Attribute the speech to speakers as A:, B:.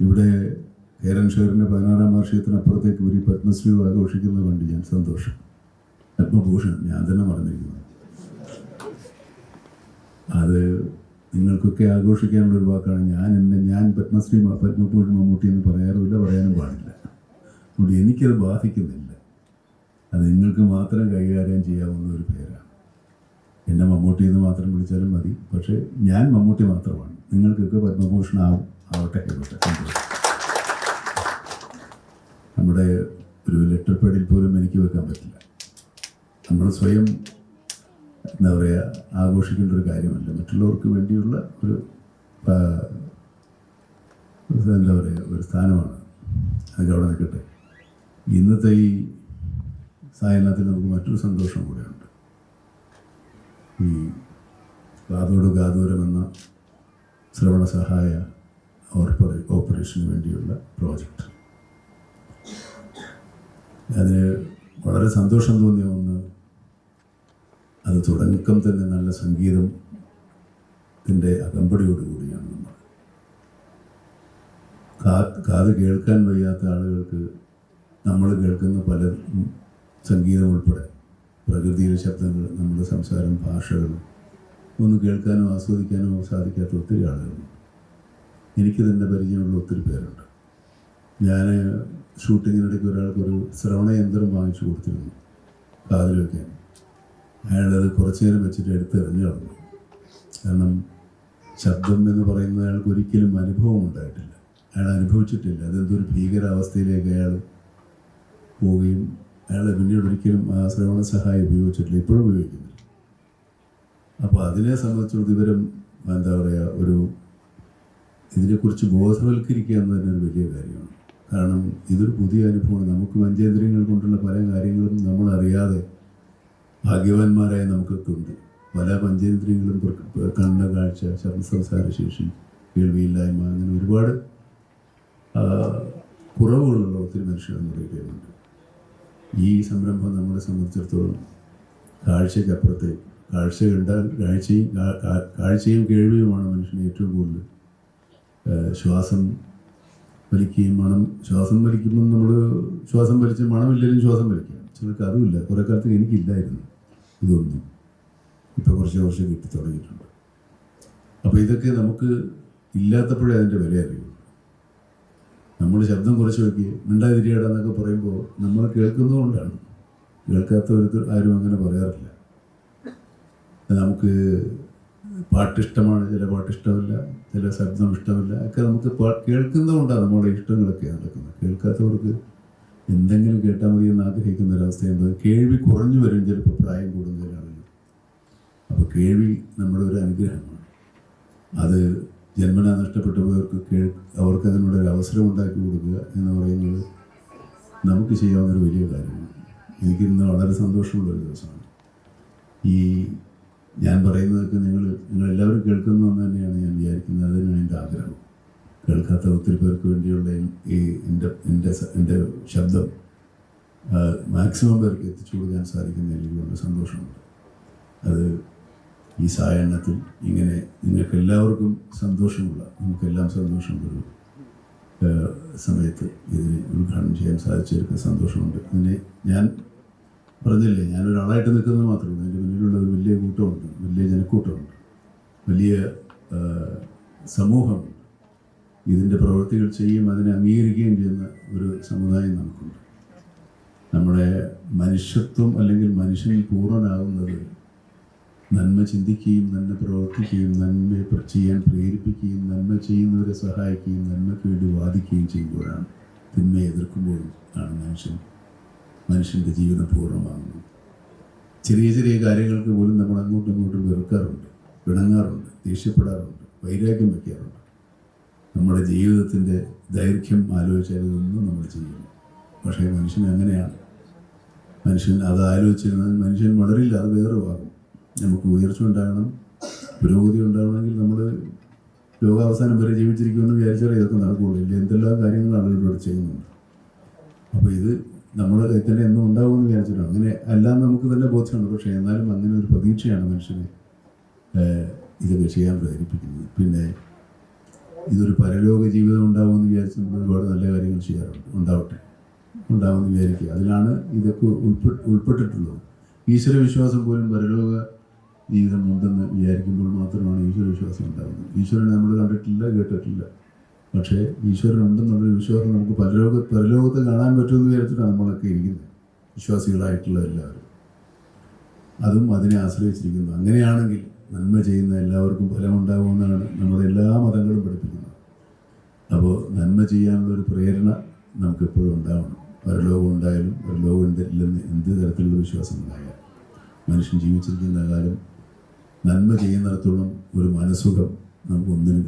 A: ഇവിടെ കേരൻ ഷേറിൻ്റെ 16-ാം വാർഷികത്തിനപ്പുറത്തേക്ക് ഒരു പത്മശ്രീ ആഘോഷിക്കുന്നത് കണ്ട് ഞാൻ സന്തോഷം. പത്മഭൂഷൺ ഞാൻ തന്നെ മറന്നിരിക്കുന്നു. അത് നിങ്ങൾക്കൊക്കെ ആഘോഷിക്കാനുള്ളൊരു വാക്കാണ്. ഞാൻ പത്മശ്രീ പത്മഭൂഷൺ മമ്മൂട്ടി എന്ന് പറയാറുമില്ല, പറയാനും പാടില്ല. അതുകൊണ്ട് എനിക്കത് ബാധിക്കുന്നില്ല. അത് നിങ്ങൾക്ക് മാത്രം കൈകാര്യം ചെയ്യാവുന്ന ഒരു പേരാണ്. എന്നെ മമ്മൂട്ടി എന്ന് മാത്രം വിളിച്ചാലും മതി. പക്ഷേ ഞാൻ മമ്മൂട്ടി മാത്രമാണ്. നിങ്ങൾക്കൊക്കെ പത്മഭൂഷൺ ആവട്ടെ. നമ്മുടെ ഒരു ലെറ്റർ പേഡിൽ പോലും എനിക്ക് വെക്കാൻ പറ്റില്ല. നമ്മൾ സ്വയം എന്താ പറയുക ആഘോഷിക്കേണ്ട ഒരു കാര്യമല്ല. മറ്റുള്ളവർക്ക് വേണ്ടിയുള്ള ഒരു എന്താ പറയുക ഒരു സ്ഥാനമാണ്. അതൊക്കെ അവിടെ നിൽക്കട്ടെ. ഇന്നത്തെ ഈ സായനത്തിൽ നമുക്ക് മറ്റൊരു സന്തോഷം കൂടെയുണ്ട്. ഈ കാതോട് കാതോരം എന്ന ശ്രവണ സഹായ ഓപ്പറേഷന് വേണ്ടിയുള്ള പ്രോജക്റ്റ്. അതിന് വളരെ സന്തോഷം തോന്നിയ ഒന്ന്, അത് തുടക്കം തന്നെ നല്ല സംഗീതത്തിൻ്റെ അകമ്പടിയോടുകൂടിയാണ്. നമ്മൾ കാത് കേൾക്കാൻ വയ്യാത്ത ആളുകൾക്ക് നമ്മൾ കേൾക്കുന്ന പല സംഗീതം ഉൾപ്പെടെ പ്രകൃതിയിലെ ശബ്ദങ്ങൾ, നമ്മുടെ സംസാരം, ഭാഷകൾ ഒന്ന് കേൾക്കാനോ ആസ്വദിക്കാനോ സാധിക്കാത്ത ഒത്തിരി ആളുകളുണ്ട്. എനിക്ക് തന്നെ പരിചയമുള്ള ഒത്തിരി പേരുണ്ട്. ഞാൻ ഷൂട്ടിങ്ങിനിടയ്ക്ക് ഒരാൾക്കൊരു ശ്രവണയന്ത്രം വാങ്ങിച്ചു കൊടുത്തിരുന്നു കാതിൽ വയ്ക്കാൻ. അയാളത് കുറച്ചു നേരം വെച്ചിട്ട് എടുത്തെറിഞ്ഞു കളഞ്ഞു. കാരണം ശബ്ദം എന്ന് പറയുന്നത് അയാൾക്ക് ഒരിക്കലും അനുഭവം ഉണ്ടായിട്ടില്ല. അയാൾ അനുഭവിച്ചിട്ടില്ല. അതെന്തൊരു ഭീകരാവസ്ഥയിലേക്ക് അയാൾ പോവുകയും അയാൾ പിന്നീട് ഒരിക്കലും ആ ശ്രവണ സഹായം ഉപയോഗിച്ചിട്ടില്ല, ഇപ്പോഴും ഉപയോഗിക്കുന്നില്ല. അപ്പോൾ അതിനെ സംബന്ധിച്ചുള്ള വിവരം എന്താ പറയുക, ഇതിനെക്കുറിച്ച് ബോധവൽക്കരിക്കുക എന്ന് തന്നെ ഒരു വലിയ കാര്യമാണ്. കാരണം ഇതൊരു പുതിയ അനുഭവമാണ്. നമുക്ക് പഞ്ചേന്ദ്രിയങ്ങൾ കൊണ്ടുള്ള പല കാര്യങ്ങളും നമ്മളറിയാതെ ഭാഗ്യവാന്മാരായ നമുക്കൊക്കെ ഉണ്ട്. പല പഞ്ചേന്ദ്രിയങ്ങളും കണ്ണ്, കാഴ്ച, സംസാരശേഷി, കേൾവിയില്ലായ്മ, അങ്ങനെ ഒരുപാട് കുറവുകളുള്ള ഒത്തിരി മനുഷ്യർ നമ്മുടെ ഇടയിലുണ്ട്. ഈ സംരംഭം നമ്മളെ സംബന്ധിച്ചിടത്തോളം കാഴ്ചയ്ക്കപ്പുറത്തെ കാഴ്ച കണ്ടാൽ കാഴ്ചയും കേൾവിയുമാണ് മനുഷ്യന് ഏറ്റവും കൂടുതൽ. ശ്വാസം വലിക്കുകയും ശ്വാസം വലിക്കുമ്പോൾ നമ്മൾ ശ്വാസം വലിച്ച് മണമില്ലെങ്കിലും ശ്വാസം വലിക്കുക. ചിലർക്ക് അതുമില്ല. കുറേ കാലത്ത് എനിക്കില്ലായിരുന്നു ഇതൊന്നും. ഇപ്പോൾ കുറച്ച് കിട്ടി തുടങ്ങിയിട്ടുണ്ട്. അപ്പോൾ ഇതൊക്കെ നമുക്ക് ഇല്ലാത്തപ്പോഴേ അതിൻ്റെ വില അറിയുള്ളൂ. നമ്മൾ ശബ്ദം കുറച്ച് വയ്ക്കുക, മിണ്ടാതിരിയടാന്നൊക്കെ പറയുമ്പോൾ നമ്മൾ കേൾക്കുന്നതുകൊണ്ടാണ്. കേൾക്കാത്തവർക്ക് ആരും അങ്ങനെ പറയാറില്ല. നമുക്ക് പാട്ടിഷ്ടമാണ്, ചില പാട്ടിഷ്ടമില്ല, ചില ശബ്ദം ഇഷ്ടമില്ല, ഒക്കെ നമുക്ക് കേൾക്കുന്നതുകൊണ്ടാണ് നമ്മുടെ ഇഷ്ടങ്ങളൊക്കെ നടക്കുന്നത്. കേൾക്കാത്തവർക്ക് എന്തെങ്കിലും കേട്ടാൽ മതി എന്ന് ആഗ്രഹിക്കുന്ന ഒരവസ്ഥയുണ്ട്. കേൾവി കുറഞ്ഞു വരും ചിലപ്പോൾ പ്രായം കൂടുതലാണെങ്കിൽ. അപ്പോൾ കേൾവി നമ്മുടെ ഒരു അനുഗ്രഹമാണ്. അത് ജന്മനാ നഷ്ടപ്പെട്ടവർക്ക് അവർക്ക് അതിനുള്ളൊരു അവസരം ഉണ്ടാക്കി കൊടുക്കുക എന്ന് പറയുന്നത് നമുക്ക് ചെയ്യാവുന്നൊരു വലിയ കാര്യമാണ്. എനിക്കിന്ന് വളരെ സന്തോഷമുള്ളൊരു ദിവസമാണ്. ഞാൻ പറയുന്നതൊക്കെ നിങ്ങളെല്ലാവരും കേൾക്കുന്നു എന്ന് തന്നെയാണ് ഞാൻ വിചാരിക്കുന്നത്. അതിനാണ് എൻ്റെ ആഗ്രഹം. കേൾക്കാത്ത ഒത്തിരി പേർക്ക് വേണ്ടിയുള്ള എൻ്റെ ശബ്ദം മാക്സിമം പേർക്ക് എത്തിച്ചു കൊടുക്കാൻ സാധിക്കുന്നതിൽ വളരെ സന്തോഷമുണ്ട്. അത് ഈ സായാഹ്നത്തിൽ ഇങ്ങനെ നിങ്ങൾക്കെല്ലാവർക്കും സന്തോഷമുള്ള, നമുക്കെല്ലാം സന്തോഷമുള്ളൊരു സമയത്ത് ഇതിനെ ഉദ്ഘാടനം ചെയ്യാൻ സാധിച്ചവർക്ക് സന്തോഷമുണ്ട്. ഇതിനെ ഞാൻ പറഞ്ഞില്ലേ, ഞാനൊരാളായിട്ട് നിൽക്കുന്നത് മാത്രമല്ല, എൻ്റെ മുന്നിലുള്ള ഒരു വലിയ കൂട്ടമുണ്ട്, വലിയ ജനക്കൂട്ടമുണ്ട്, വലിയ സമൂഹമുണ്ട്. ഇതിൻ്റെ പ്രവൃത്തികൾ ചെയ്യും, അതിനെ അംഗീകരിക്കുകയും ചെയ്യുന്ന ഒരു സമുദായം നമുക്കുണ്ട്. നമ്മുടെ മനുഷ്യത്വം അല്ലെങ്കിൽ മനുഷ്യനിൽ പൂർണ്ണനാകുന്നത് നന്മ ചിന്തിക്കുകയും നന്മ പ്രവർത്തിക്കുകയും നന്മ ചെയ്യാൻ പ്രേരിപ്പിക്കുകയും നന്മ ചെയ്യുന്നവരെ സഹായിക്കുകയും നന്മയ്ക്ക് വേണ്ടി വാദിക്കുകയും ചെയ്യുമ്പോഴാണ്. തിന്മയെ എതിർക്കുമ്പോഴും ആണ് മനുഷ്യൻ്റെ ജീവിതം പൂർണ്ണമാകുന്നത്. ചെറിയ ചെറിയ കാര്യങ്ങൾക്ക് പോലും നമ്മൾ അങ്ങോട്ടും ഇങ്ങോട്ടും വെറുക്കാറുണ്ട്, പിണങ്ങാറുണ്ട്, ദേഷ്യപ്പെടാറുണ്ട്, വൈരാഗ്യം വയ്ക്കാറുണ്ട്. നമ്മുടെ ജീവിതത്തിൻ്റെ ദൈർഘ്യം ആലോചിച്ചാൽ ഇതൊന്നും നമ്മൾ ചെയ്യുന്നു. പക്ഷേ മനുഷ്യൻ അങ്ങനെയാണ്. മനുഷ്യൻ അത് ആലോചിച്ചിരുന്നാൽ മനുഷ്യൻ വളരില്ല, അത് വേറുവാകും. നമുക്ക് ഉയർച്ച ഉണ്ടാകണം, പുരോഗതി ഉണ്ടാകണമെങ്കിൽ നമ്മൾ ലോകാവസാനം വരെ ജീവിച്ചിരിക്കുമെന്ന് വിചാരിച്ചാൽ ഇതൊക്കെ നടക്കുകയുള്ളൂ. ഇല്ല, എന്തെല്ലാം കാര്യങ്ങൾ ആളുകളോട് ചെയ്യുന്നുണ്ട്. അപ്പോൾ ഇത് നമ്മുടെ കയ്യിൽ തന്നെ എന്നും ഉണ്ടാകുമെന്ന് വിചാരിച്ചിട്ടാണ്. അങ്ങനെ എല്ലാം നമുക്ക് തന്നെ ബോധ്യമുണ്ട്. പക്ഷേ എന്നാലും അങ്ങനെ ഒരു പ്രതീക്ഷയാണ് മനുഷ്യനെ ഇതൊക്കെ ചെയ്യാൻ പ്രേരിപ്പിക്കുന്നത്. പിന്നെ ഇതൊരു പരലോക ജീവിതം ഉണ്ടാവുമെന്ന് വിചാരിച്ച് നമ്മൾ ഒരുപാട് നല്ല കാര്യങ്ങൾ ചെയ്യാറുണ്ട്. ഉണ്ടാവുമെന്ന് വിചാരിക്കുക. അതിലാണ് ഇതൊക്കെ ഉൾപ്പെട്ടിട്ടുള്ളത്. ഈശ്വര വിശ്വാസം പോലും പരലോക ജീവിതം ഉണ്ടെന്ന് വിചാരിക്കുമ്പോൾ മാത്രമാണ് ഈശ്വര വിശ്വാസം ഉണ്ടാകുന്നത്. ഈശ്വരനെ നമ്മൾ കണ്ടിട്ടില്ല, കേട്ടിട്ടില്ല. പക്ഷേ ഈശ്വരൻ ഉണ്ടെന്നുള്ളൊരു വിശ്വാസം നമുക്ക് പരലോകത്തെ കാണാൻ പറ്റുമെന്ന് വിചാരിച്ചിട്ടാണ് നമ്മളൊക്കെ ഇരിക്കുന്നത്, വിശ്വാസികളായിട്ടുള്ള എല്ലാവരും. അതും അതിനെ ആശ്രയിച്ചിരിക്കുന്നു. അങ്ങനെയാണെങ്കിൽ നന്മ ചെയ്യുന്ന എല്ലാവർക്കും ഫലമുണ്ടാകുമെന്നാണ് നമ്മുടെ എല്ലാ മതങ്ങളും പഠിപ്പിക്കുന്നത്. അപ്പോൾ നന്മ ചെയ്യാനുള്ളൊരു പ്രേരണ നമുക്കെപ്പോഴും ഉണ്ടാവണം. പരലോകം ഉണ്ടായാലും പരലോകം ഇല്ലെന്ന് എന്ത് തരത്തിലുള്ള വിശ്വാസങ്ങളായാലും മനുഷ്യൻ ജീവിച്ചിരിക്കുന്ന കാലം നന്മ ചെയ്യുന്നിടത്തോളം ഒരു മനസ്സുഖം നമുക്ക് ഒന്നിനും